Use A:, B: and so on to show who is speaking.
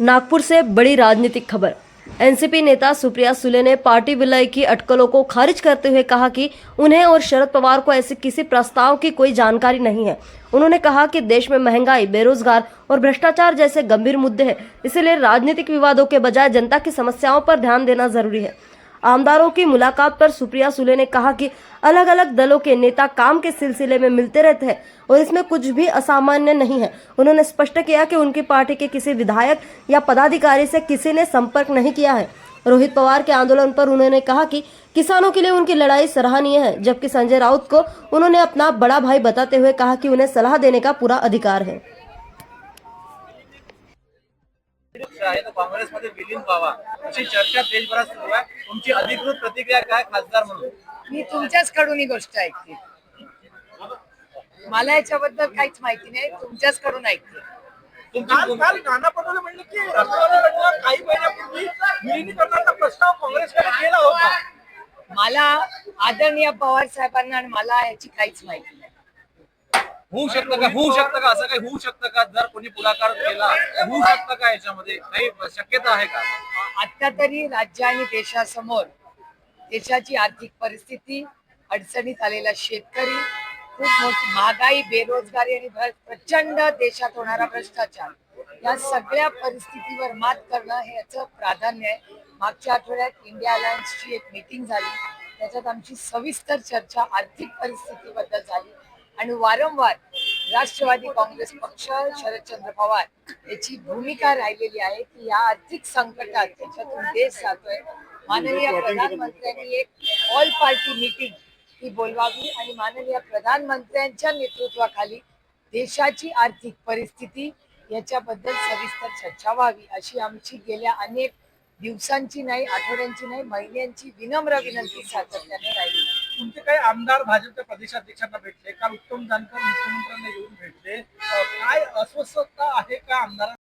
A: नागपुर से बड़ी राजनीतिक खबर। एनसीपी नेता सुप्रिया सुले ने पार्टी विलय की अटकलों को खारिज करते हुए कहा कि उन्हें और शरद पवार को ऐसे किसी प्रस्ताव की कोई जानकारी नहीं है। उन्होंने कहा कि देश में महंगाई, बेरोजगार और भ्रष्टाचार जैसे गंभीर मुद्दे हैं, इसलिए राजनीतिक विवादों के बजाय जनता की समस्याओं पर ध्यान देना जरूरी है। आमदारों की मुलाकात पर सुप्रिया सुले ने कहा कि अलग अलग दलों के नेता काम के सिलसिले में मिलते रहते हैं और इसमें कुछ भी असामान्य नहीं है। उन्होंने स्पष्ट किया कि उनकी पार्टी के किसी विधायक या पदाधिकारी से किसी ने संपर्क नहीं किया है। रोहित पवार के आंदोलन पर उन्होंने कहा कि किसानों के लिए उनकी लड़ाई सराहनीय है, जबकि संजय राउत को उन्होंने अपना बड़ा भाई बताते हुए कहा कि उन्हें सलाह देने का पूरा अधिकार है।
B: तो काँग्रेसमध्ये विलीन व्हावा अशी चर्चा देशभरात सुरू आहे। तुमची अधिकृत प्रतिक्रिया काय खासदार म्हणून?
C: मी तुमच्याच कडून ही गोष्ट ऐकते। मला याच्याबद्दल काहीच माहिती नाही, तुमच्याच कडून ऐकते।
B: काल नाना पटोले म्हणले की राष्ट्रवादीकडनं काही महिन्यापूर्वी विलीनीकरणाचा प्रस्ताव काँग्रेसकडे गेला होता।
C: मला आदरणीय पवार साहेबांना आणि मला याची काहीच माहिती नाही।
B: होऊ शकतं का असं काही होऊ शकतं का? जर कोणी पुढाकार केला होऊ शकतं का? याच्यामध्ये काही शक्यता आहे का?
C: आता तरी राज्य आणि देशासमोर देशाची आर्थिक परिस्थिती, अडचणीत आलेला शेतकरी, खूप मोठी महागाई, बेरोजगारी आणि प्रचंड देशात होणारा भ्रष्टाचार, या सगळ्या परिस्थितीवर मात करणं हे याचं प्राधान्य आहे। मागच्या आठवड्यात इंडिया अलायन्सची एक मीटिंग झाली, त्याच्यात आमची सविस्तर चर्चा आर्थिक परिस्थितीबद्दल झाली आणि वारंवार राष्ट्रवादी काँग्रेस पक्ष, शरदचंद्र पवार याची भूमिका राहिलेली आहे की या आर्थिक संकटात त्याच्यातून देश जातोय। माननीय प्रधानमंत्र्यांनी एक ऑल पार्टी मीटिंग ही बोलवावी आणि माननीय प्रधानमंत्र्यांच्या नेतृत्वाखाली देशाची आर्थिक परिस्थिती याच्याबद्दल सविस्तर चर्चा व्हावी, अशी आमची गेल्या अनेक दिवसांची नाही, आठवड्यांची नाही, महिन्यांची विनम्र विनंती सातत्याने राहिली।
B: तुमचे काही आमदार भाजपच्या प्रदेशाध्यक्षांना भेटले, काल उत्तम जानकर मुख्यमंत्र्यांना येऊन भेटले, काय अस्वस्थता आहे का आमदारांना?